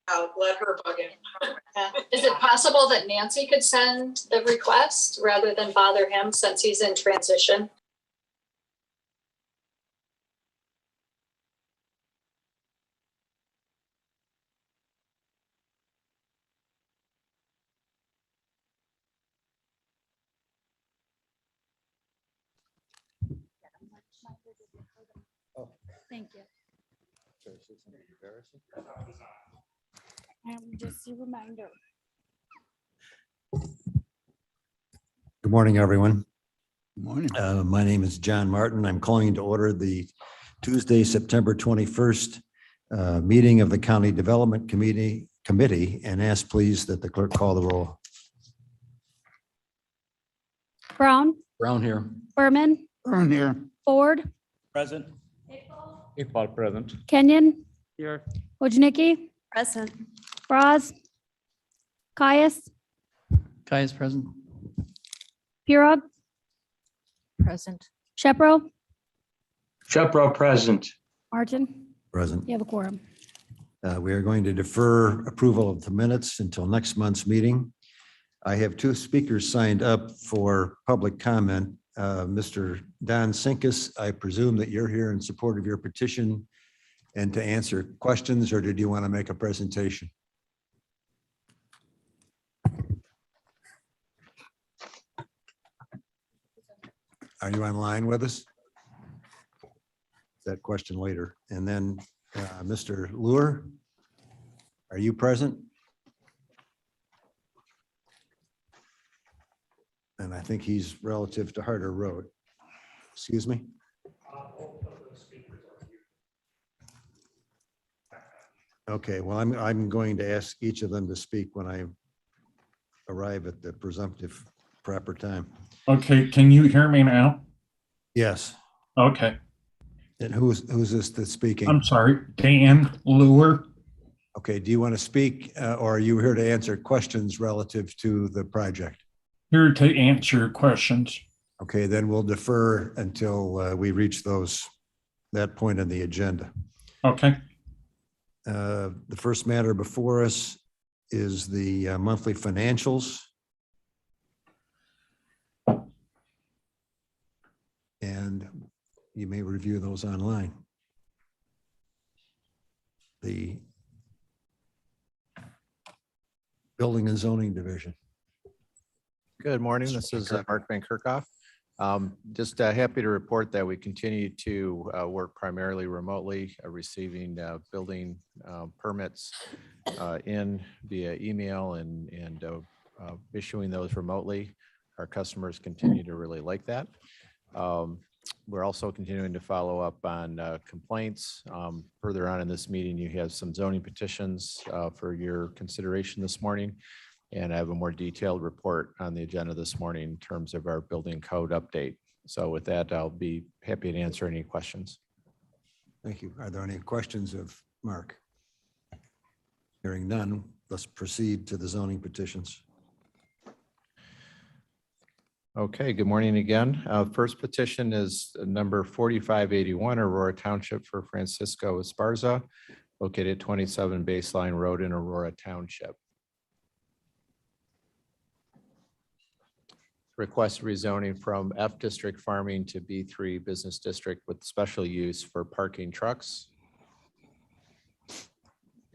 Let her bug in. Is it possible that Nancy could send the request rather than bother him since he's in transition? Thank you. Just a reminder. Good morning, everyone. Good morning. My name is John Martin. I'm calling to order the Tuesday, September 21st meeting of the County Development Committee and ask please that the clerk call the roll. Brown, Brown here. Berman, Burn here. Ford, Present. Iqbal present. Kenyon, Here. Wojnicki, Present. Braz, Caius, Kai is present. Pirog, Present. Shepro, Shepro present. Martin. Present. You have a quorum. We are going to defer approval of the minutes until next month's meeting. I have two speakers signed up for public comment. Mr. Don Sinkus, I presume that you're here in support of your petition and to answer questions, or did you want to make a presentation? Are you online with us? That question later. And then Mr. Lure, are you present? And I think he's relative to Harder Road. Excuse me? Okay, well, I'm going to ask each of them to speak when I arrive at the presumptive proper time. Okay, can you hear me now? Yes. Okay, And who's this that's speaking? I'm sorry, Dan Lure. Okay, do you want to speak or are you here to answer questions relative to the project? Here to answer questions. Okay, then we'll defer until we reach that point on the agenda. Okay, The first matter before us is the monthly financials. And you may review those online. The Building and Zoning Division. Good morning. This is Mark Van Kerkhoff. Just happy to report that we continue to work primarily remotely, receiving building permits in via email and issuing those remotely. Our customers continue to really like that. We're also continuing to follow up on complaints. Further on in this meeting, you have some zoning petitions for your consideration this morning. And I have a more detailed report on the agenda this morning in terms of our building code update. So with that, I'll be happy to answer any questions. Thank you. Are there any questions of Mark? Hearing none, let's proceed to the zoning petitions. Okay, good morning again. First petition is number 4581, Aurora Township for Francisco Esparza, located 27 Baseline Road in Aurora Township. Request rezoning from F District Farming to B3 Business District with special use for parking trucks.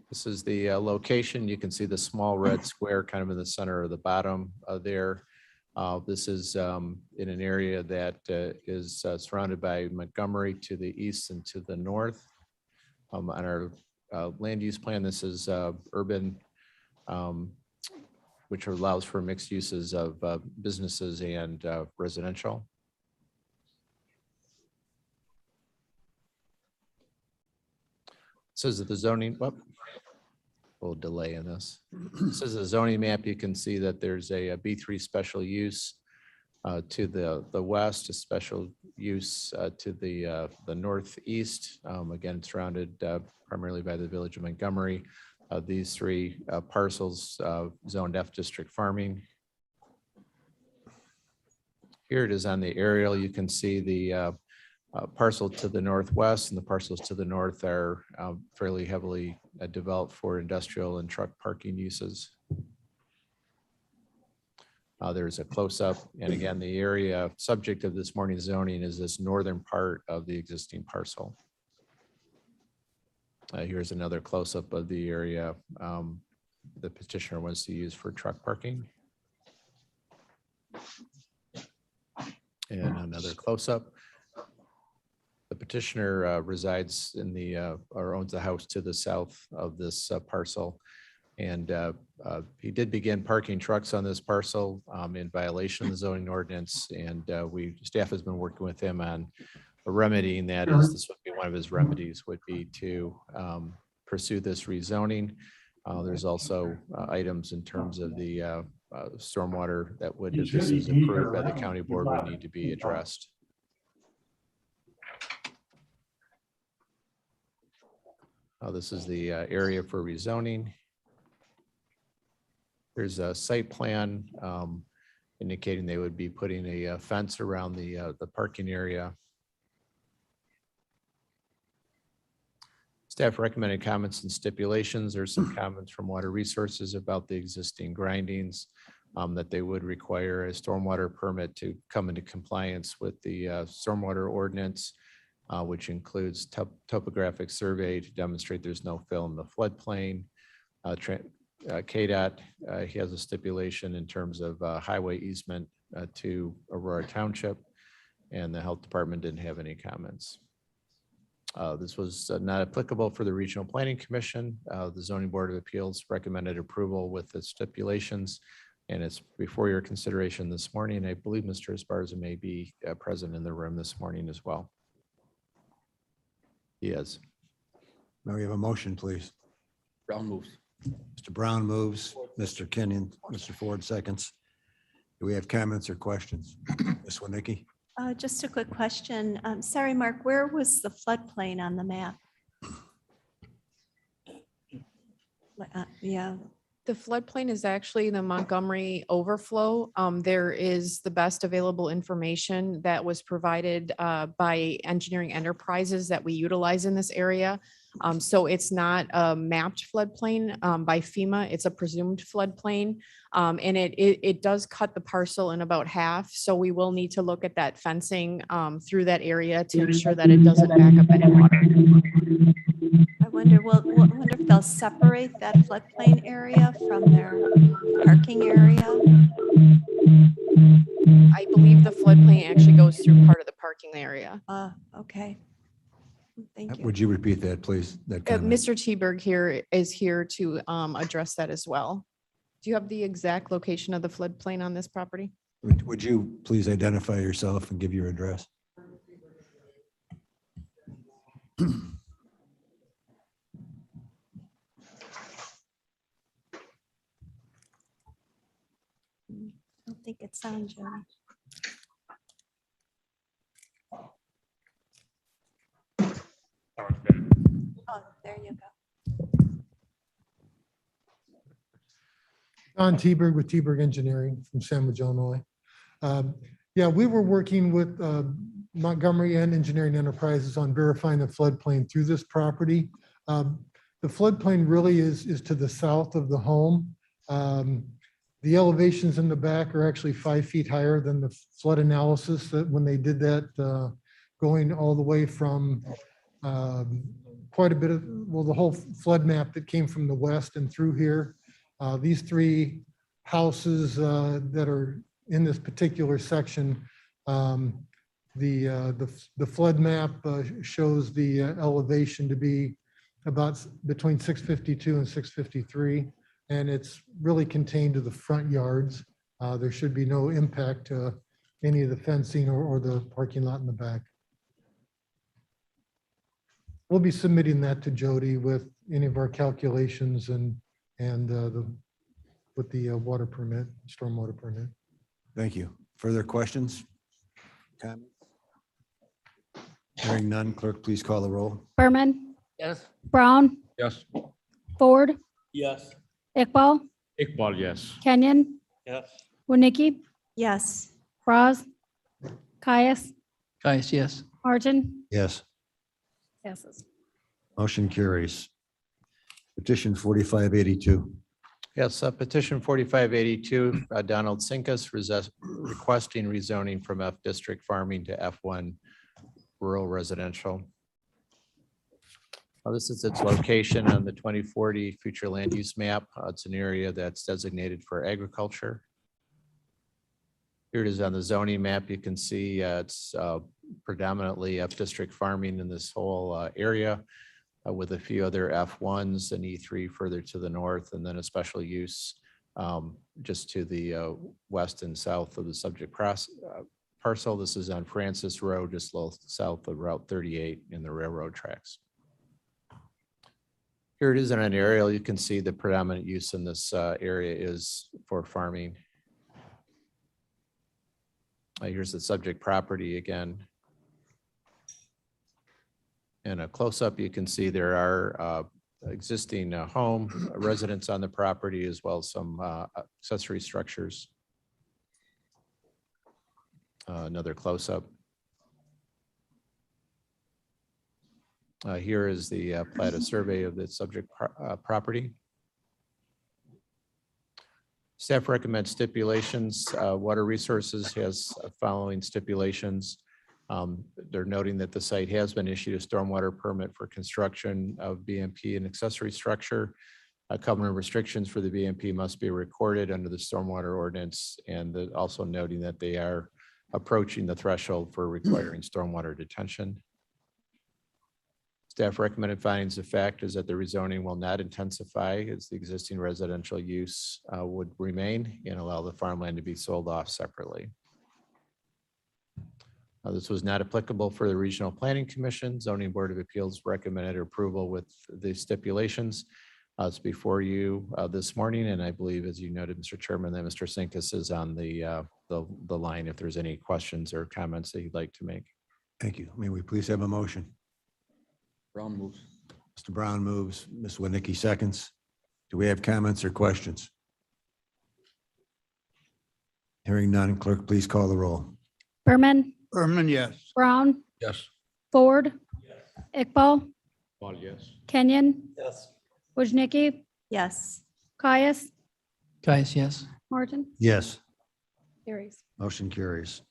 This is the location. You can see the small red square kind of in the center of the bottom there. This is in an area that is surrounded by Montgomery to the east and to the north. On our land use plan, this is urban, which allows for mixed uses of businesses and residential. Says that the zoning, a little delay in this. This is a zoning map. You can see that there's a B3 special use to the west, a special use to the northeast. Again, surrounded primarily by the village of Montgomery. These three parcels zoned F District Farming. Here it is on the aerial. You can see the parcel to the northwest, and the parcels to the north are fairly heavily developed for industrial and truck parking uses. There's a close-up, and again, the area subject of this morning's zoning is this northern part of the existing parcel. Here's another close-up of the area the petitioner wants to use for truck parking. And another close-up. The petitioner resides in the, or owns the house to the south of this parcel. And he did begin parking trucks on this parcel in violation of the zoning ordinance. And staff has been working with him on remedying that. Is this would be one of his remedies would be to pursue this rezoning. There's also items in terms of the stormwater that would, if this is approved by the county board, would need to be addressed. This is the area for rezoning. There's a site plan indicating they would be putting a fence around the parking area. Staff recommended comments and stipulations. There's some comments from Water Resources about the existing grindings, that they would require a stormwater permit to come into compliance with the stormwater ordinance, which includes topographic survey to demonstrate there's no fill in the floodplain. KDOT, he has a stipulation in terms of highway easement to Aurora Township, and the health department didn't have any comments. This was not applicable for the Regional Planning Commission. The Zoning Board of Appeals recommended approval with the stipulations, and it's before your consideration this morning. I believe Mr. Esparza may be present in the room this morning as well. He is. May we have a motion, please? Brown moves. Mr. Brown moves, Mr. Kenyon, Mr. Ford seconds. Do we have comments or questions? Ms. Winicki? Just a quick question. Sorry, Mark, where was the floodplain on the map? Yeah, The floodplain is actually the Montgomery overflow. There is the best available information that was provided by Engineering Enterprises that we utilize in this area. So it's not a mapped floodplain by FEMA. It's a presumed floodplain. And it does cut the parcel in about half. So we will need to look at that fencing through that area to ensure that it doesn't back up any water. I wonder, I wonder if they'll separate that floodplain area from their parking area? I believe the floodplain actually goes through part of the parking area. Okay. Thank you. Would you repeat that, please? That comment? Mr. Teberg here is here to address that as well. Do you have the exact location of the floodplain on this property? Would you please identify yourself and give your address? I don't think it's on, Jody. Oh, there you go. John Teberg with Teberg Engineering from Sandwich, Illinois. Yeah, we were working with Montgomery and Engineering Enterprises on verifying the floodplain through this property. The floodplain really is to the south of the home. The elevations in the back are actually 5 feet higher than the flood analysis that when they did that, going all the way from quite a bit of, well, the whole flood map that came from the west and through here. These three houses that are in this particular section, the flood map shows the elevation to be about between 652 and 653, and it's really contained to the front yards. There should be no impact to any of the fencing or the parking lot in the back. We'll be submitting that to Jody with any of our calculations and with the water permit, stormwater permit. Thank you. Further questions? Comments? Hearing none, clerk, please call the roll. Berman, Yes. Brown, Yes. Ford, Yes. Iqbal, Iqbal, yes. Kenyon, Yes. Winicki, Yes, Bras, Caius, Guys, yes. Martin, Yes, passes. motion carries. Petition 4582. Yes, petition 4582, Donald Sinkus requesting rezoning from F District Farming to F1 Rural Residential. This is its location on the 2040 future land use map. It's an area that's designated for agriculture. Here it is on the zoning map. You can see it's predominantly F District Farming in this whole area, with a few other F1s and E3 further to the north, and then a special use just to the west and south of the subject parcel. This is on Francis Road, just a little south of Route 38 in the railroad tracks. Here it is on an aerial. You can see the predominant use in this area is for farming. Here's the subject property again. In a close-up, you can see there are existing home residents on the property, as well as some accessory structures. Another close-up. Here is the platted survey of the subject property. Staff recommends stipulations. Water Resources has following stipulations. They're noting that the site has been issued a stormwater permit for construction of BMP and accessory structure. Covenant restrictions for the BMP must be recorded under the stormwater ordinance, and also noting that they are approaching the threshold for requiring stormwater detention. Staff recommended findings of fact is that the rezoning will not intensify as the existing residential use would remain, and allow the farmland to be sold off separately. This was not applicable for the Regional Planning Commission. Zoning Board of Appeals recommended approval with the stipulations. It's before you this morning, and I believe, as you noted, Mr. Chairman, that Mr. Sinkus is on the line if there's any questions or comments that you'd like to make. Thank you. May we please have a motion? Brown moves. Mr. Brown moves, Ms. Winnicki seconds. Do we have comments or questions? Hearing none, clerk, please call the roll. Berman, Berman, yes. Brown, Yes. Ford, Iqbal, Iqbal, yes. Kenyon, Yes. Wojnicki, Yes. Caius, Caius, yes. Martin, Yes, carries. motion carries.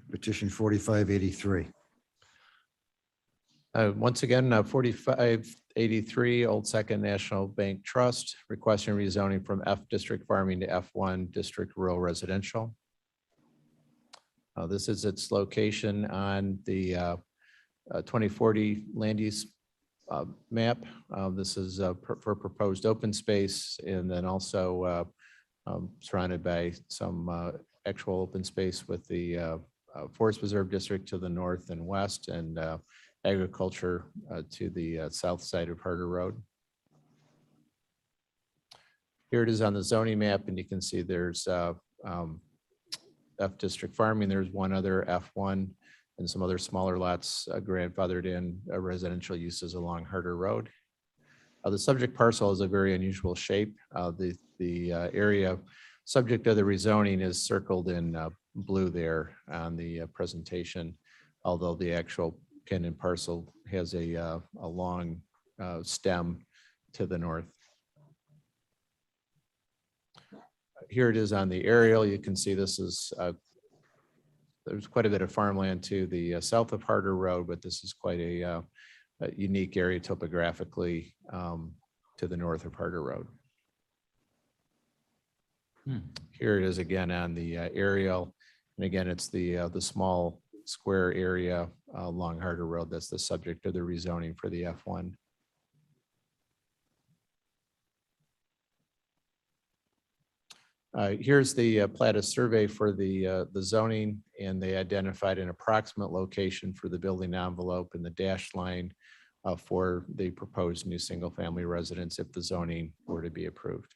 Petition 4583. Once again, 4583 Old Second National Bank Trust requesting rezoning from F District Farming to F1 District Rural Residential. This is its location on the 2040 land use map. This is for proposed open space, and then also surrounded by some actual open space with the Forest Preserve District to the north and west, and agriculture to the south side of Harder Road. Here it is on the zoning map, and you can see there's F District Farming. There's one other F1 and some other smaller lots grandfathered in residential uses along Harder Road. The subject parcel is a very unusual shape. The area subject of the rezoning is circled in blue there on the presentation, although the actual pin and parcel has a long stem to the north. Here it is on the aerial. You can see this is there's quite a bit of farmland to the south of Harder Road, but this is quite a unique area topographically to the north of Harder Road. Here it is again on the aerial, and again it's the small square area along Harder Road that's the subject of the rezoning for the F1. Here's the platted survey for the zoning, and they identified an approximate location for the building envelope and the dashed line for the proposed new single-family residence if the zoning were to be approved.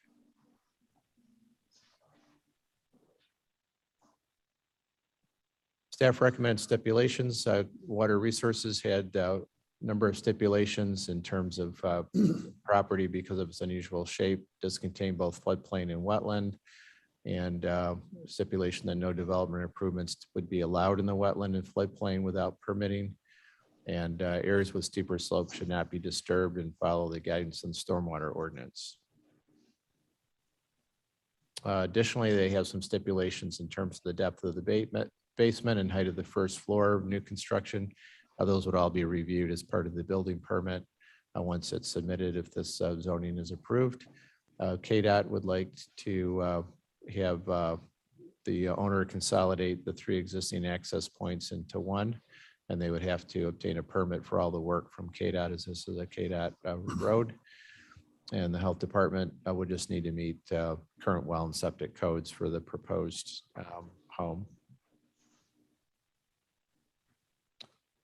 Staff recommended stipulations. Water Resources had a number of stipulations in terms of property because of its unusual shape. Does contain both floodplain and wetland, and stipulation that no development improvements would be allowed in the wetland and floodplain without permitting. And areas with steeper slopes should not be disturbed and follow the guidance in stormwater ordinance. Additionally, they have some stipulations in terms of the depth of the basement and height of the first floor of new construction. Those would all be reviewed as part of the building permit once it's submitted, if this zoning is approved. KDOT would like to have the owner consolidate the 3 existing access points into one, and they would have to obtain a permit for all the work from KDOT, as this is a KDOT road. And the health department would just need to meet current well and septic codes for the proposed home.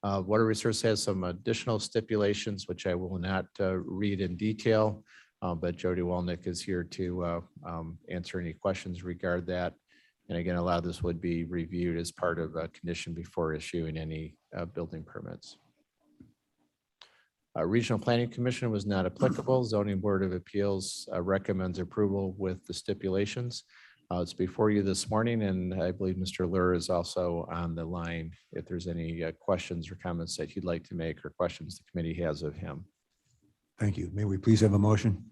Water Resource has some additional stipulations, which I will not read in detail, but Jody Walnick is here to answer any questions regarding that. And again, a lot of this would be reviewed as part of a condition before issuing any building permits. Regional Planning Commission was not applicable. Zoning Board of Appeals recommends approval with the stipulations. It's before you this morning, and I believe Mr. Lur is also on the line if there's any questions or comments that he'd like to make or questions the committee has of him. Thank you. May we please have a motion?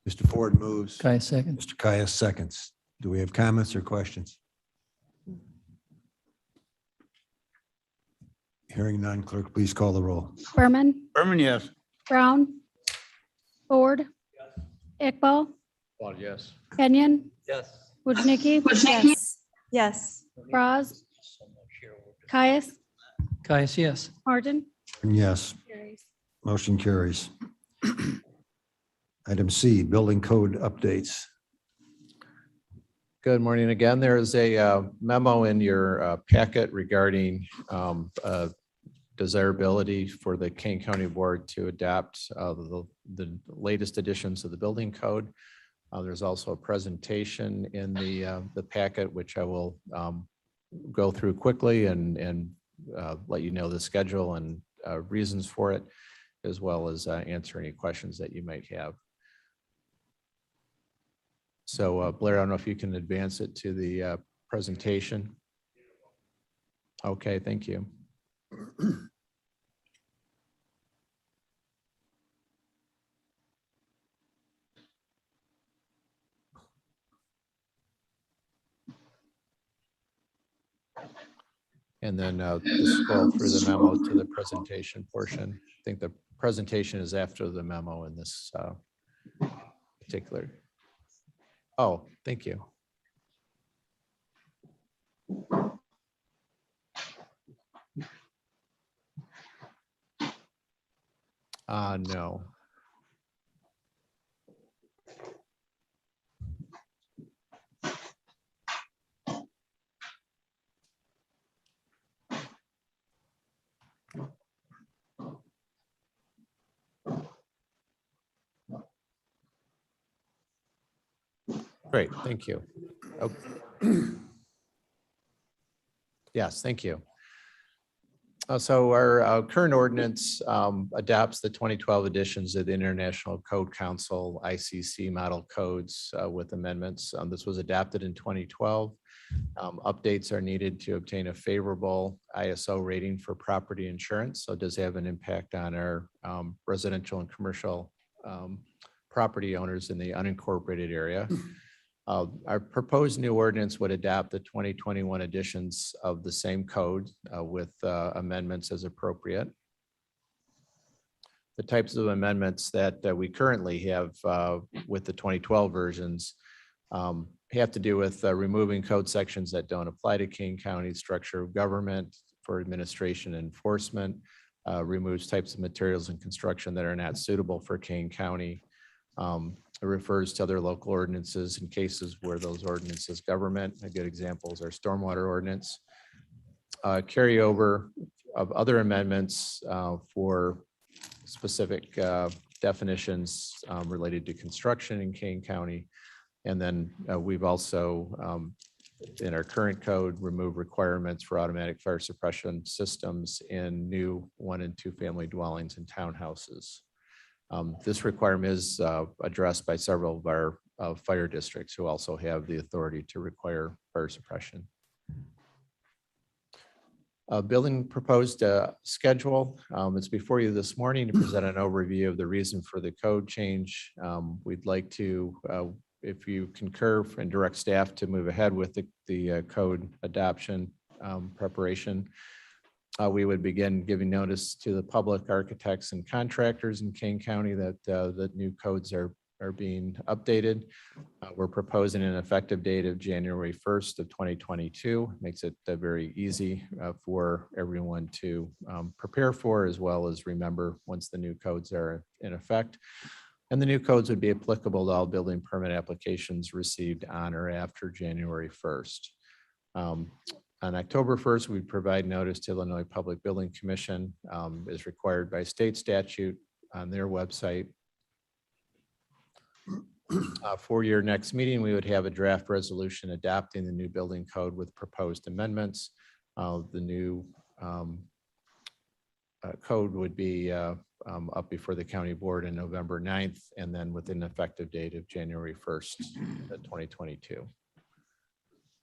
Mr. Ford moves. Caius seconds. Mr. Caius seconds. Do we have comments or questions? Hearing none, clerk, please call the roll. Berman, Berman, yes. Brown, Ford, Iqbal, Paul, yes. Kenyon, Yes. Wojnicki, Yes. Yes. Braz, Caius, Caius, yes. Martin. Yes, Carries. motion carries. Item C, building code updates. Good morning again. There is a memo in your packet regarding desirability for the Kane County Board to adopt the latest editions of the building code. There's also a presentation in the packet, which I will go through quickly and let you know the schedule and reasons for it, as well as answer any questions that you might have. So Blair, I don't know if you can advance it to the presentation. Okay, thank you. And then just scroll through the memo to the presentation portion. I think the presentation is after the memo in this particular. Oh, thank you. No. Great, thank you. Okay. Yes, thank you. So our current ordinance adapts the 2012 editions of the International Code Council ICC model codes with amendments. This was adapted in 2012. Updates are needed to obtain a favorable ISO rating for property insurance. So it does have an impact on our residential and commercial property owners in the unincorporated area. Our proposed new ordinance would adapt the 2021 editions of the same code with amendments as appropriate. The types of amendments that we currently have with the 2012 versions have to do with removing code sections that don't apply to Kane County structure of government for administration and enforcement, removes types of materials and construction that are not suitable for Kane County. It refers to other local ordinances in cases where those ordinances government. A good example is our stormwater ordinance. Carryover of other amendments for specific definitions related to construction in Kane County. And then we've also, in our current code, removed requirements for automatic fire suppression systems in new 1- and 2-family dwellings and townhouses. This requirement is addressed by several of our fire districts who also have the authority to require fire suppression. Building proposed schedule. It's before you this morning to present an overview of the reason for the code change. We'd like to, if you concur and direct staff to move ahead with the code adoption preparation, we would begin giving notice to the public, architects and contractors in Kane County that the new codes are being updated. We're proposing an effective date of January 1st of 2022. Makes it very easy for everyone to prepare for, as well as remember once the new codes are in effect. And the new codes would be applicable to all building permit applications received on or after January 1st. On October 1st, we provide notice to Illinois Public Building Commission, is required by state statute on their website. For your next meeting, we would have a draft resolution adopting the new building code with proposed amendments. The new code would be up before the county board on November 9th, and then with an effective date of January 1st, 2022.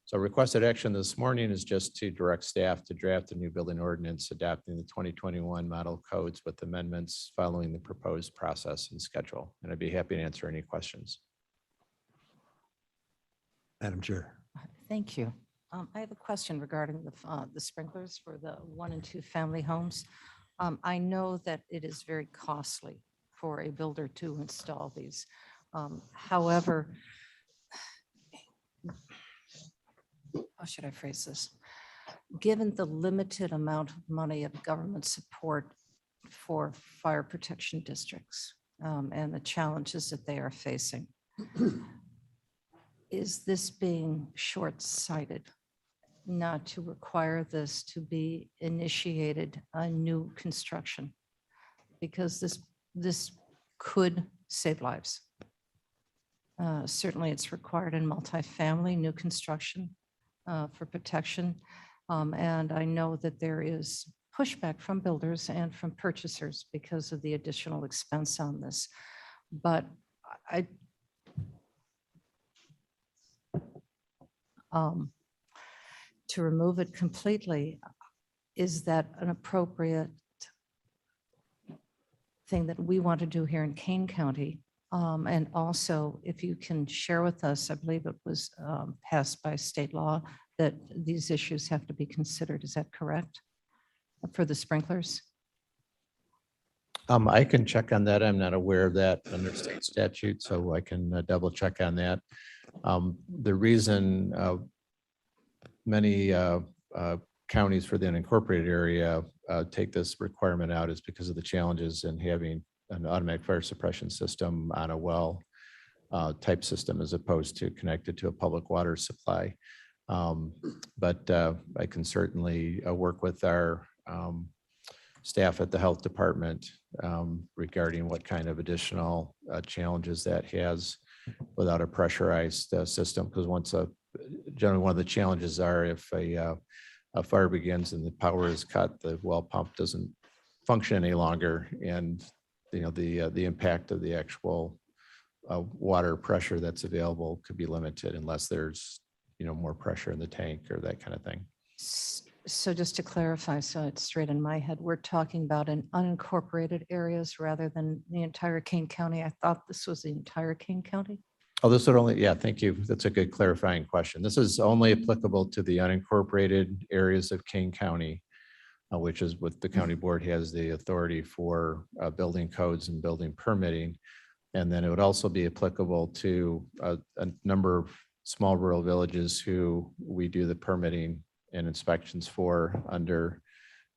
So requested action this morning is just to direct staff to draft the new building ordinance adapting the 2021 model codes with amendments following the proposed process and schedule. And I'd be happy to answer any questions. Madam Chair. Thank you. I have a question regarding the sprinklers for the 1 and 2 family homes. I know that it is very costly for a builder to install these. However, how should I phrase this? Given the limited amount of money of government support for fire protection districts and the challenges that they are facing, is this being short-sighted not to require this to be initiated on new construction? Because this could save lives. Certainly it's required in multifamily new construction for protection. And I know that there is pushback from builders and from purchasers because of the additional expense on this. But to remove it completely, is that an appropriate thing that we want to do here in Kane County? And also, if you can share with us, I believe it was passed by state law that these issues have to be considered. Is that correct? For the sprinklers? I can check on that. I'm not aware of that under state statute, so I can double check on that. The reason many counties for the unincorporated area take this requirement out is because of the challenges in having an automatic fire suppression system on a well type system as opposed to connected to a public water supply. But I can certainly work with our staff at the health department regarding what kind of additional challenges that has without a pressurized system. Because generally one of the challenges are if a fire begins and the power is cut, the well pump doesn't function any longer, and the impact of the actual water pressure that's available could be limited unless there's more pressure in the tank or that kind of thing. So just to clarify, so it's straight in my head, we're talking about in unincorporated areas rather than the entire Kane County. I thought this was the entire Kane County. Oh, this would only, yeah, thank you. That's a good clarifying question. This is only applicable to the unincorporated areas of Kane County, which is what the county board has the authority for building codes and building permitting. And then it would also be applicable to a number of small rural villages who we do the permitting and inspections for under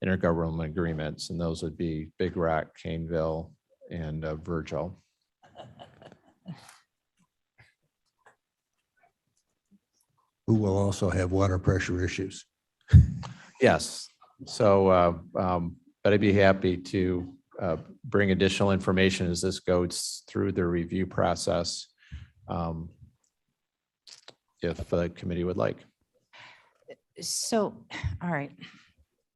intergovernmental agreements. And those would be Big Rock, Caneville, and Virgil. Who will also have water pressure issues. Yes. So, but I'd be happy to bring additional information as this goes through the review process, if the committee would like. So, all right.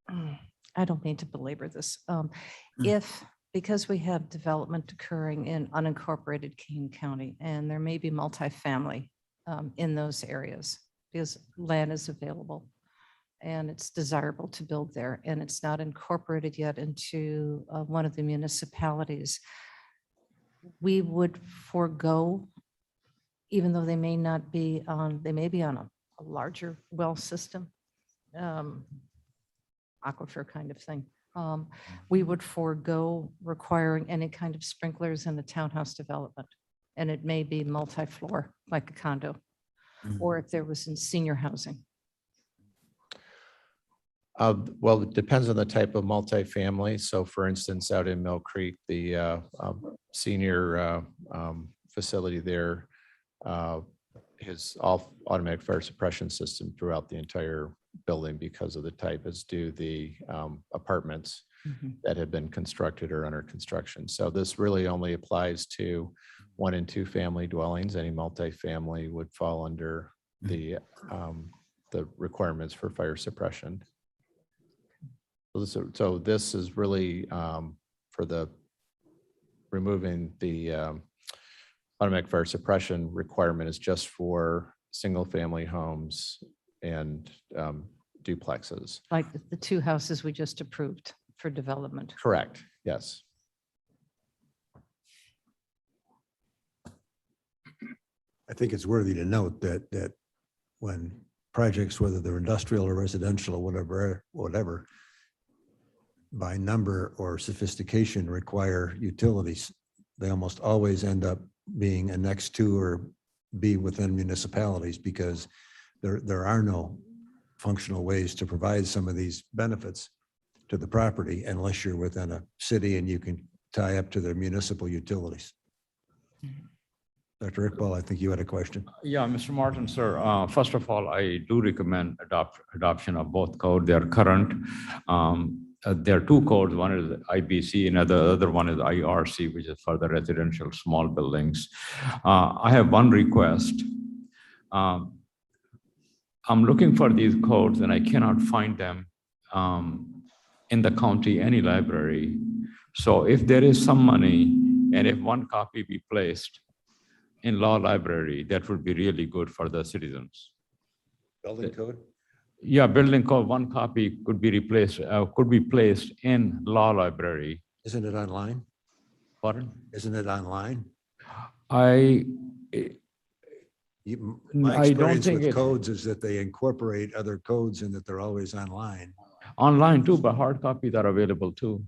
I don't mean to belabor this. Because we have development occurring in unincorporated Kane County, and there may be multifamily in those areas because land is available. and it's desirable to build there, and it's not incorporated yet into one of the municipalities, we would forego, even though they may not be on, they may be on a larger well system, aquifer kind of thing. We would forego requiring any kind of sprinklers in the townhouse development. And it may be multi-floor, like a condo, or if there was in senior housing. Well, it depends on the type of multifamily. So for instance, out in Mill Creek, the senior facility there has all automatic fire suppression system throughout the entire building because of the type, as do the apartments that have been constructed or under construction. So this really only applies to 1 and 2 family dwellings. Any multifamily would fall under the requirements for fire suppression. So this is really for the removing the automatic fire suppression requirement is just for single family homes and duplexes. Like the 2 houses we just approved for development. Correct. Yes. I think it's worthy to note that when projects, whether they're industrial or residential or whatever, by number or sophistication require utilities, they almost always end up being annexed to or be within municipalities because there are no functional ways to provide some of these benefits to the property unless you're within a city and you can tie up to their municipal utilities. Dr. Iqbal, I think you had a question. Yeah, Mr. Martin, sir. First of all, I do recommend adoption of both code. They are current. There are 2 codes. One is IBC and the other one is IRC, which is for the residential small buildings. I have one request. I'm looking for these codes and I cannot find them in the county, any library. So if there is some money and if one copy be placed in law library, that would be really good for the citizens. Building code? Yeah, building code, one copy could be replaced, could be placed in law library. Isn't it online? Pardon? Isn't it online? My My I don't experience think with it, codes is that they incorporate other codes and that they're always online. online too, but hard copies are available too.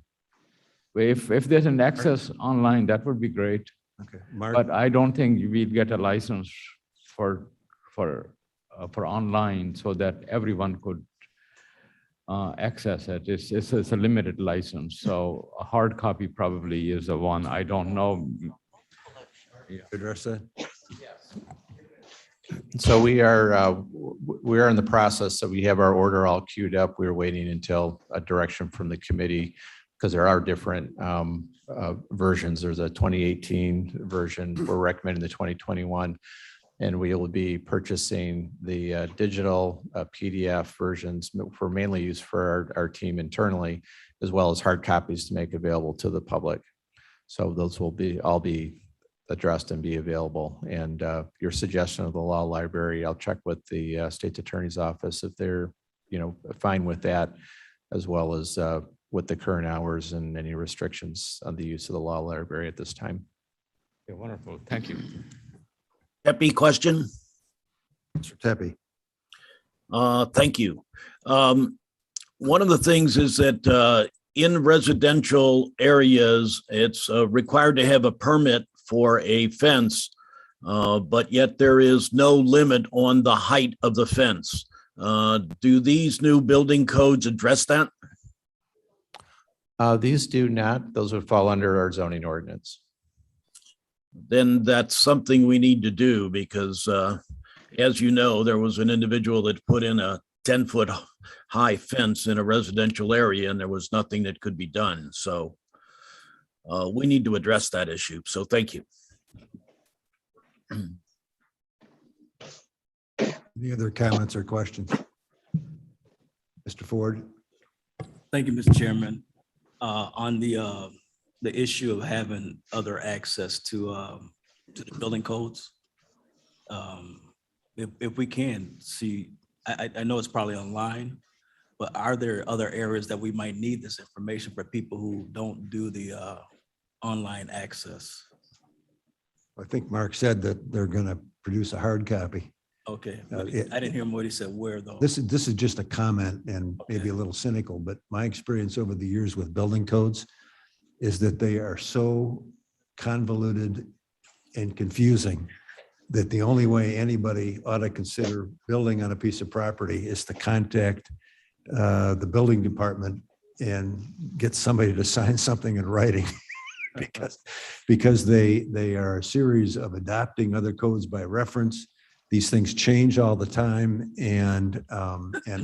If there's an access online, that would be great. Okay, Mark, But I don't think we'd get a license for online so that everyone could access it. It's a limited license, so a hard copy probably is the one. I don't know. address that? So we are in the process. So we have our order all queued up. We're waiting until a direction from the committee because there are different versions. There's a 2018 version. We're recommending the 2021. And we will be purchasing the digital PDF versions for mainly use for our team internally, as well as hard copies to make available to the public. So those will all be addressed and be available. And your suggestion of the law library, I'll check with the state attorney's office if they're, fine with that, as well as with the current hours and any restrictions on the use of the law library at this time. Yeah, wonderful. Thank you. Pepe, question? Mr. Tepe. Thank you. One of the things is that in residential areas, it's required to have a permit for a fence, but yet there is no limit on the height of the fence. Do these new building codes address that? These do not. Those would fall under our zoning ordinance. Then that's something we need to do because, as you know, there was an individual that put in a 10-foot high fence in a residential area and there was nothing that could be done. So we need to address that issue. So thank you. Any other comments or questions? Mr. Ford? Thank you, Mr. Chairman. On the issue of having other access to the building codes, if we can see, I know it's probably online, But are there other areas that we might need this information for people who don't do the online access? I think Mark said that they're going to produce a hard copy. Okay, Uh, I didn't hear him what he said, where though? This is just a comment and maybe a little cynical, but my experience over the years with building codes is that they are so convoluted and confusing that the only way anybody ought to consider building on a piece of property is to contact the building department and get somebody to sign something in writing. because they are a series of adopting other codes by reference. These things change all the time, and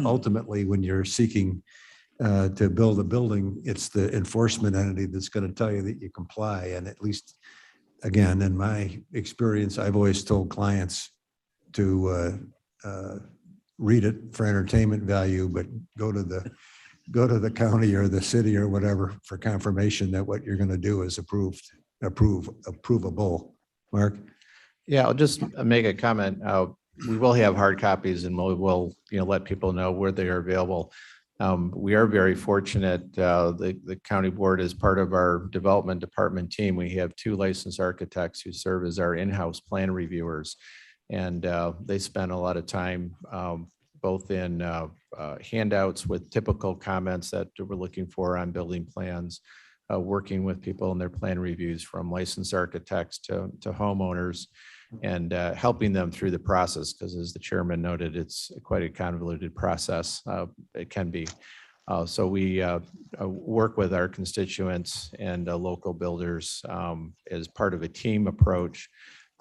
ultimately, when you're seeking to build a building, it's the enforcement entity that's going to tell you that you comply. And at least, again, in my experience, I've always told clients to read it for entertainment value, but go to the county or the city or whatever for confirmation that what you're going to do is approvable. Mark? Yeah, I'll just make a comment. We will have hard copies and we will, let people know where they are available. We are very fortunate. The county board is part of our development department team. We have 2 licensed architects who serve as our in-house plan reviewers. And they spend a lot of time both in handouts with typical comments that we're looking for on building plans, working with people in their plan reviews, from licensed architects to homeowners, and helping them through the process, because as the chairman noted, it's quite a convoluted process. It can be. So we work with our constituents and local builders as part of a team approach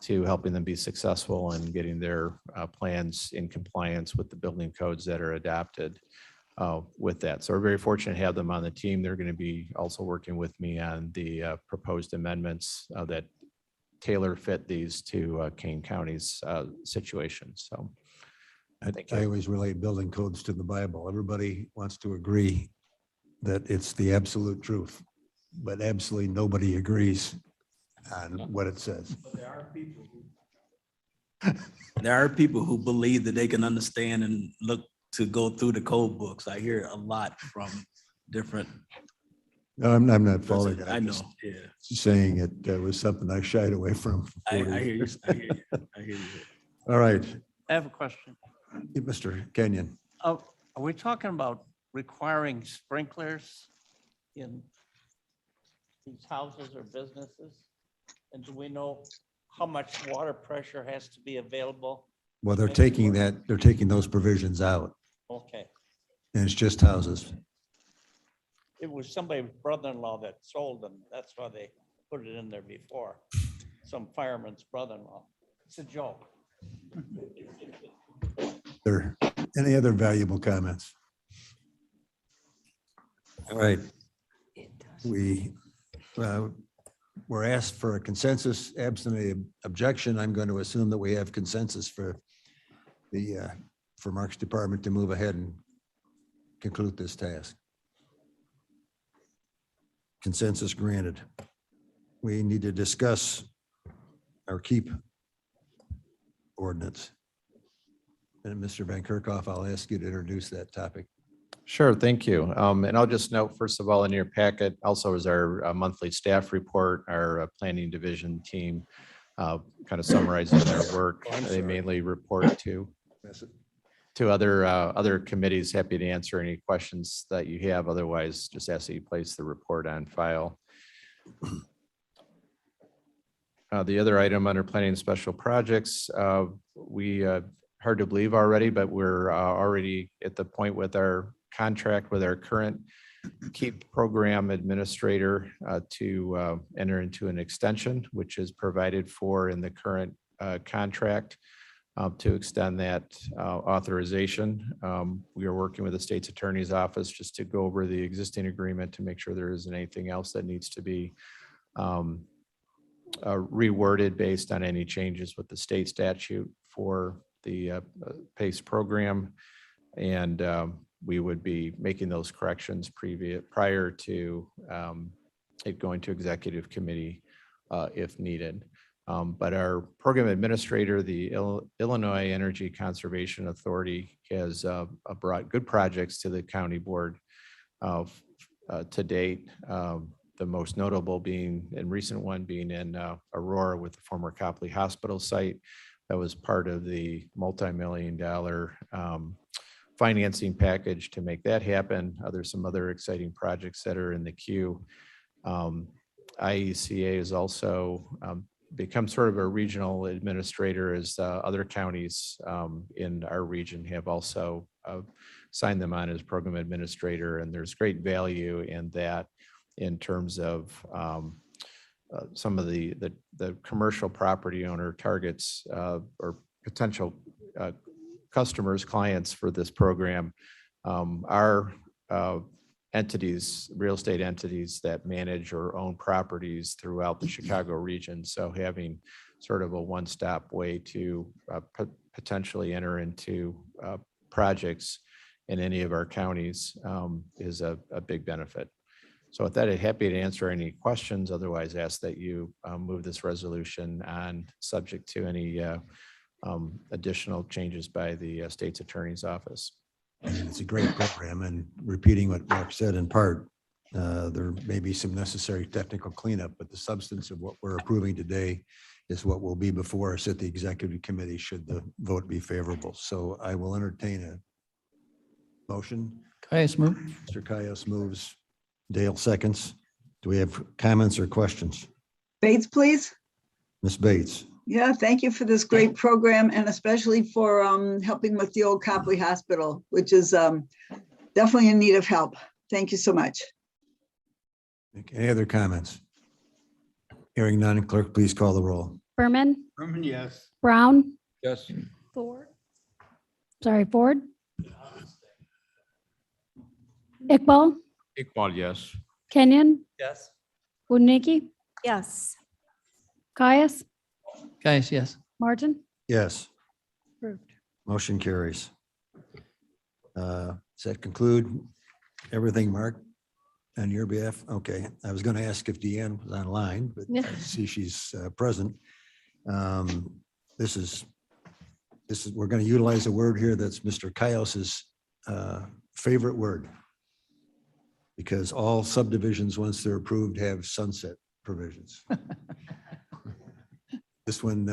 to helping them be successful in getting their plans in compliance with the building codes that are adopted with that. So we're very fortunate to have them on the team. They're going to be also working with me on the proposed amendments that tailor fit these to Kane County's situation. So I always relate building codes to the Bible. Everybody wants to agree that it's the absolute truth, but absolutely nobody agrees on what it says. There are people who believe that they can understand and look to go through the code books. I hear a lot from different. No, I'm not faulting it. I I'm know, just yeah. saying it was something I shied away from. for I 40 hear you. years. I hear you. I hear you. All right, I have a question. Mr. Kenyon. Are we talking about requiring sprinklers in these houses or businesses? And do we know how much water pressure has to be available? Well, they're taking those provisions out, Okay. and it's just houses. It was somebody's brother-in-law that sold them. That's why they put it in there before. Some fireman's brother-in-law. It's a joke. There, any other valuable comments? All right. We're asked for a consensus. Absent any objection, I'm going to assume that we have consensus for Mark's department to move ahead and conclude this task. Consensus granted. We need to discuss our keep ordinance. And Mr. Van Kerkhoff, I'll ask you to introduce that topic. Sure, thank you. And I'll just note, first of all, in your packet also is our monthly staff report. Our planning division team kind of summarizing their work. They mainly report to other committees. Happy to answer any questions that you have. Otherwise, just ask that you place the report on file. The other item under planning and special projects, we hard to believe already, but we're already at the point with our contract with our current KEEP program administrator to enter into an extension, which is provided for in the current contract to extend that authorization. We are working with the state's attorney's office just to go over the existing agreement to make sure there isn't anything else that needs to be reworded based on any changes with the state statute for the PACE program. And we would be making those corrections prior to it going to executive committee if needed. But our program administrator, the Illinois Energy Conservation Authority, has brought good projects to the county board to date. The most notable being, and recent one being in Aurora with the former Copley Hospital site. That was part of the multi-million-dollar financing package to make that happen. There's some other exciting projects that are in the queue. IECA has also become sort of a regional administrator, as other counties in our region have also signed them on as program administrator. And there's great value in that in terms of some of the commercial property owner targets or potential customers, clients for this program are entities, real estate entities that manage or own properties throughout the Chicago region. So having sort of a one-stop way to potentially enter into projects in any of our counties is a big benefit. So with that, I'm happy to answer any questions. Otherwise, ask that you move this resolution on, subject to any additional changes by the state's attorney's office. And it's a great program, and repeating what Mark said in part, there may be some necessary technical cleanup, but the substance of what we're approving today is what will be before us at the executive committee should the vote be favorable. So I will entertain a motion. Caius move. Mr. Caius moves. Dale seconds. Do we have comments or questions? Bates, please. Ms. Bates? Yeah, thank you for this great program, and especially for helping with the old Copley Hospital, which is definitely in need of help. Thank you so much. Any other comments? Hearing none, clerk, please call the roll. Berman, Berman, yes. Brown, Yes. Ford. Iqbal, Iqbal, yes. Kenyon, Yes. Wodnicki, Yes. Caius, Caius, yes. Martin. Yes, Approved. motion carries. Does that conclude everything, Mark, on your behalf? Okay, I was going to ask if Deanne was online, but Yeah. I see she's present. This is, we're going to utilize a word here that's Mr. Caius's favorite word, because all subdivisions, once they're approved, have sunset provisions. This one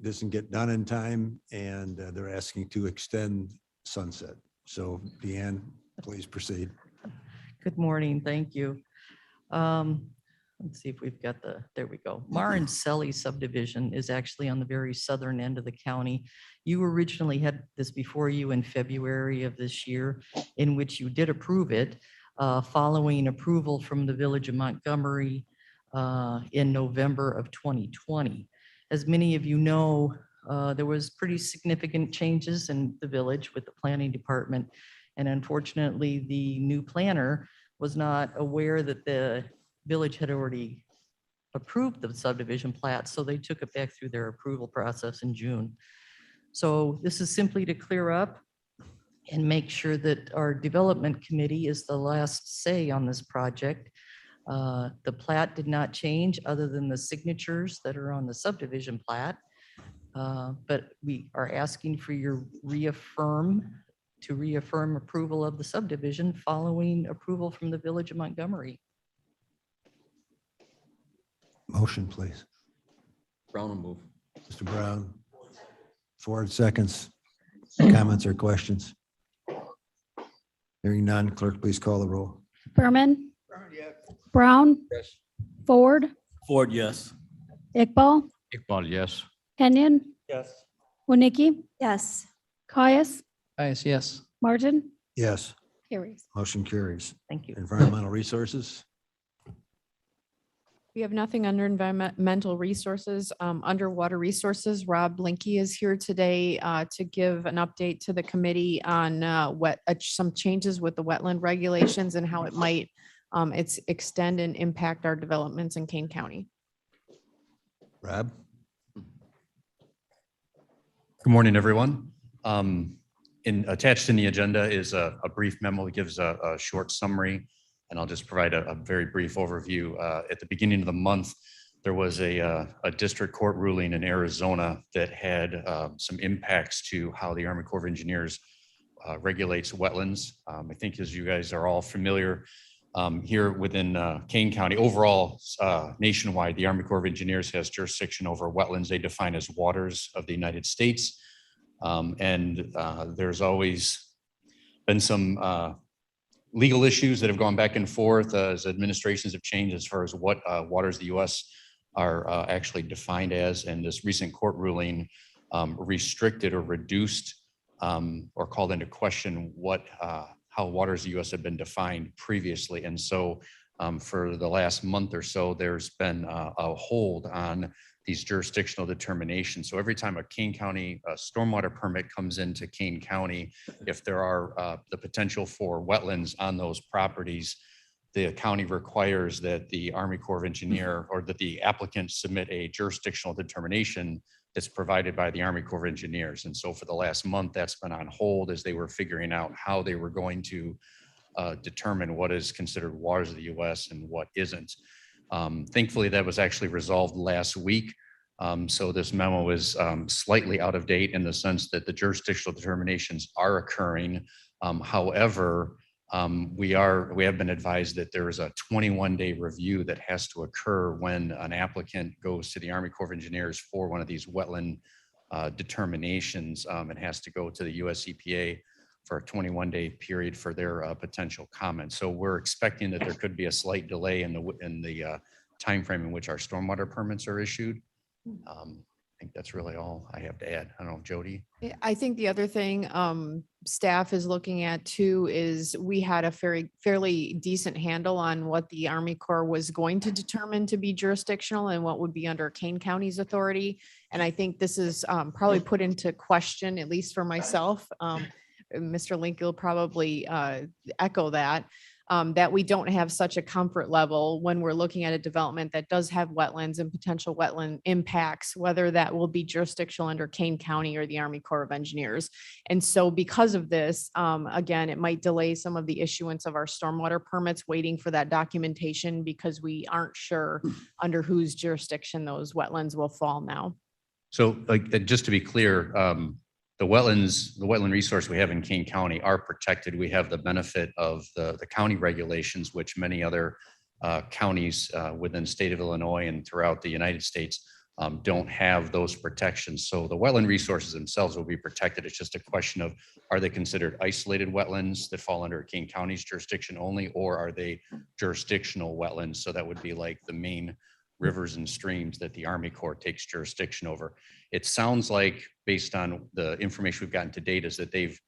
doesn't get done in time, and they're asking to extend sunset. So Deanne, please proceed. Good morning, thank you. Let's see if we've got there we go. Selly Subdivision is actually on the very southern end of the county. You originally had this before you in February of this year, in which you did approve it, following approval from the Village of Montgomery in November of 2020. As many of you know, there was pretty significant changes in the village with the planning department. And unfortunately, the new planner was not aware that the village had already approved the subdivision plat, so they took it back through their approval process in June. So this is simply to clear up and make sure that our development committee is the last say on this project. The plat did not change other than the signatures that are on the subdivision plat. But we are asking for your reaffirm approval of the subdivision following approval from the Village of Montgomery. Motion, please. Brown will move. Mr. Brown. Ford seconds. Comments or questions? Hearing none, clerk, please call the roll. Berman, Brown, Yes. Ford, Ford, yes. Iqbal, Iqbal, yes. Kenyon, Yes. Wodnicki, Yes. Caius, Caius, yes. Martin. Yes, Carries. motion carries. Thank you. Environmental resources. We have nothing under environmental resources. Under water resources, Rob Blinky is here today to give an update to the committee on some changes with the wetland regulations and how it might extend and impact our developments in Kane County. Rob? Good morning, everyone. Attached in the agenda is a brief memo that gives a short summary, and I'll just provide a very brief overview. At the beginning of the month, there was a district court ruling in Arizona that had some impacts to how the Army Corps of Engineers regulates wetlands. I think as you guys are all familiar, here within Kane County, overall nationwide, the Army Corps of Engineers has jurisdiction over wetlands they define as waters of the United States. There's always been some legal issues that have gone back and forth as administrations have changed as far as what waters the U.S. are actually defined as. And this recent court ruling restricted or reduced or called into question how waters of the U.S. have been defined previously. And so for the last month or so, there's been a hold on these jurisdictional determinations. So every time a Kane County stormwater permit comes into Kane County, if there are the potential for wetlands on those properties, the county requires that the Army Corps of Engineer or that the applicant submit a jurisdictional determination that's provided by the Army Corps of Engineers. And so for the last month, that's been on hold as they were figuring out how they were going to determine what is considered waters of the U.S. and what isn't. Thankfully, that was actually resolved last week. So this memo is slightly out of date in the sense that the jurisdictional determinations are occurring. However, we have been advised that there is a 21-day review that has to occur when an applicant goes to the Army Corps of Engineers for one of these wetland determinations. It has to go to the US EPA for a 21-day period for their potential comments. So we're expecting that there could be a slight delay in the timeframe in which our stormwater permits are issued. I think that's really all I have to add. I don't know, Jody. I think the other thing staff is looking at too is we had a fairly decent handle on what the Army Corps was going to determine to be jurisdictional and what would be under Kane County's authority. And I think this is probably put into question, at least for myself. Mr. Link will probably echo that. That we don't have such a comfort level when we're looking at a development that does have wetlands and potential wetland impacts, whether that will be jurisdictional under Kane County or the Army Corps of Engineers. And so because of this, again, it might delay some of the issuance of our stormwater permits, waiting for that documentation because we aren't sure under whose jurisdiction those wetlands will fall now. So just to be clear, the wetland resource we have in Kane County are protected. We have the benefit of the county regulations, which many other counties within the state of Illinois and throughout the United States don't have those protections. So the wetland resources themselves will be protected. It's just a question of, are they considered isolated wetlands that fall under Kane County's jurisdiction only, or are they jurisdictional wetlands? So that would be like the main rivers and streams that the Army Corps takes jurisdiction over. It sounds like, based on the information we've gotten to date, is that they've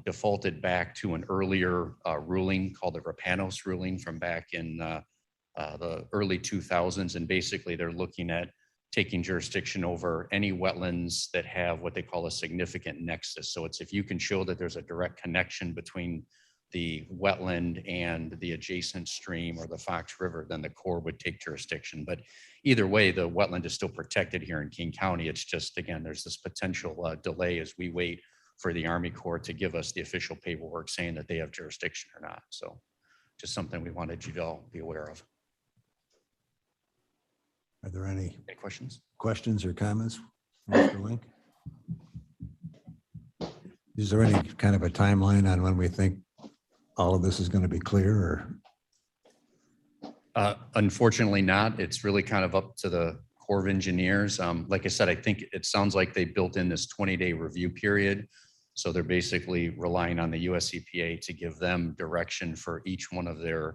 defaulted back to an earlier ruling called the Rapanos ruling from back in the early 2000s. And basically they're looking at taking jurisdiction over any wetlands that have what they call a significant nexus. So it's if you can show that there's a direct connection between the wetland and the adjacent stream or the Fox River, then the Corps would take jurisdiction. But either way, the wetland is still protected here in King County. It's just, again, there's this potential delay as we wait for the Army Corps to give us the official paperwork saying that they have jurisdiction or not. So just something we wanted you to all be aware of. Are there any questions or comments, Mr. Link? Is there any kind of a timeline on when we think all of this is going to be clear, or? Unfortunately not. It's really kind of up to the Corps of Engineers. Like I said, I think it sounds like they built in this 20-day review period. So they're basically relying on the US EPA to give them direction for each one of their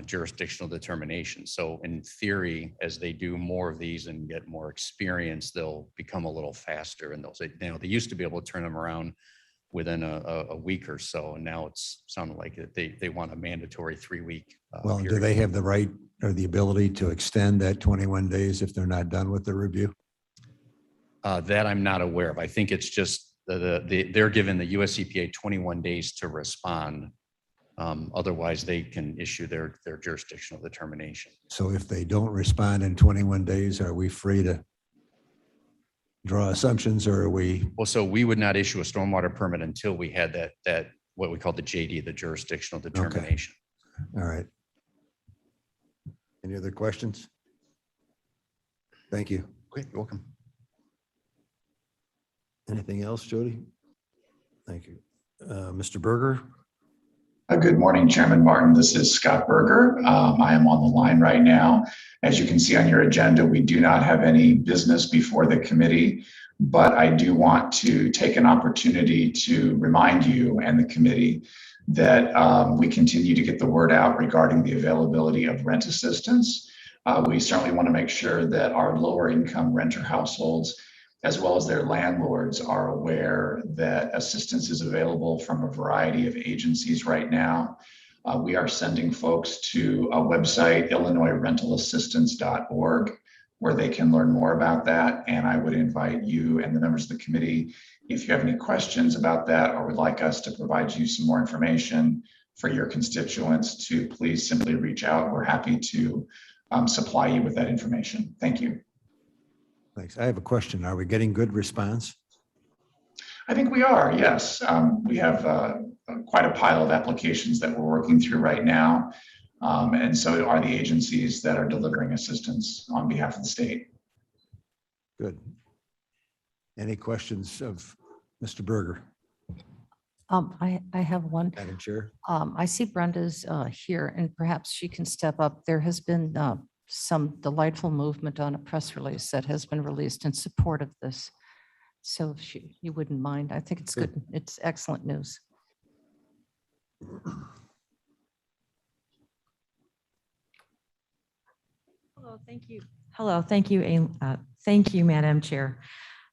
jurisdictional determinations. So in theory, as they do more of these and get more experience, they'll become a little faster, and they'll say, you know, they used to be able to turn them around within a week or so. And now it's sounded like they want a mandatory 3-week. Well, period. do they have the right or the ability to extend that 21 days if they're not done with the review? That I'm not aware of. I think it's just they're given the US EPA 21 days to respond. Otherwise, they can issue their jurisdictional determination. So if they don't respond in 21 days, are we free to draw assumptions, or are we? Well, so we would not issue a stormwater permit until we had that what we call the JD, the jurisdictional determination. Okay. All right. Any other questions? Thank you. Okay, you're welcome. Anything else, Jody? Thank you. Mr. Berger? Good morning, Chairman Martin. This is Scott Berger. I am on the line right now. As you can see on your agenda, we do not have any business before the committee, but I do want to take an opportunity to remind you and the committee that we continue to get the word out regarding the availability of rent assistance. We certainly want to make sure that our lower income renter households, as well as their landlords, are aware that assistance is available from a variety of agencies right now. We are sending folks to a website, illinoisrentalassistance.org, where they can learn more about that. And I would invite you and the members of the committee, if you have any questions about that or would like us to provide you some more information for your constituents, to please simply reach out. We're happy to supply you with that information. Thank you. Thanks. I have a question. Are we getting good response? I think we are, yes. We have quite a pile of applications that we're working through right now. And so are the agencies that are delivering assistance on behalf of the state. Good. Any questions of Mr. Berger? I have one. Madam Chair? I see Brenda's here, and perhaps she can step up. There has been some delightful movement on a press release that has been released in support of this. So if you wouldn't mind, I think it's good. It's excellent news. Hello, thank you. Hello, thank you. Thank you, Madam Chair.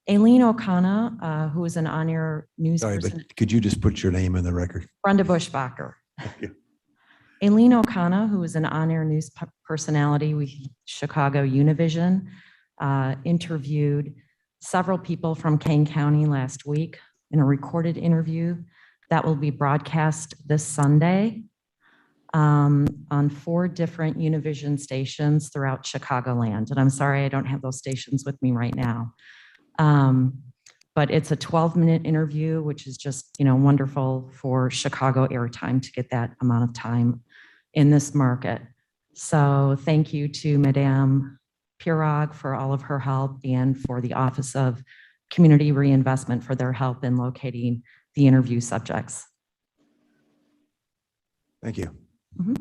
Aileen O'Connor, who is an on-air news Sorry, person. but could you just put your name in the record? Brenda Bushbacher. Thank you. Aileen O'Connor, who is an on-air news personality with Chicago Univision, interviewed several people from Kane County last week in a recorded interview that will be broadcast this Sunday on 4 different Univision stations throughout Chicagoland. And I'm sorry, I don't have those stations with me right now. But it's a 12-minute interview, which is just, wonderful for Chicago airtime to get that amount of time in this market. So thank you to Madame Pirog for all of her help, and for the Office of Community Reinvestment for their help in locating the interview subjects. Thank you. Mhm.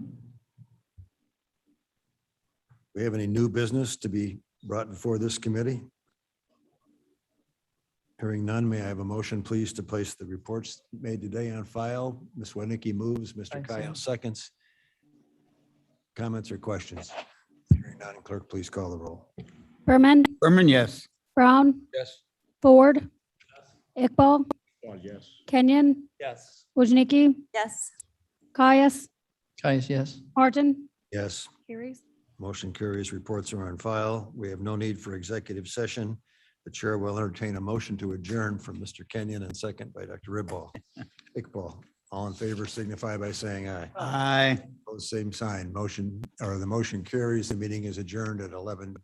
We have any new business to be brought before this committee? Hearing none, may I have a motion, please, to place the reports made today on file? Ms. Winicky moves, Mr. Kyle seconds. Comments or questions? Hearing none, clerk, please call the roll. Berman, Berman, yes. Brown, Yes. Ford, Iqbal, Yes. Kenyon, Yes. Wojnicki, Yes. Caius, Guys, yes. Martin, Yes, carries. motion carries. Reports are on file. We have no need for executive session. The chair will entertain a motion to adjourn from Mr. Kenyon and second by Dr. Iqbal. All in favor signify by saying aye. Aye. Opposed, same sign. The motion carries. The meeting is adjourned at 11:00.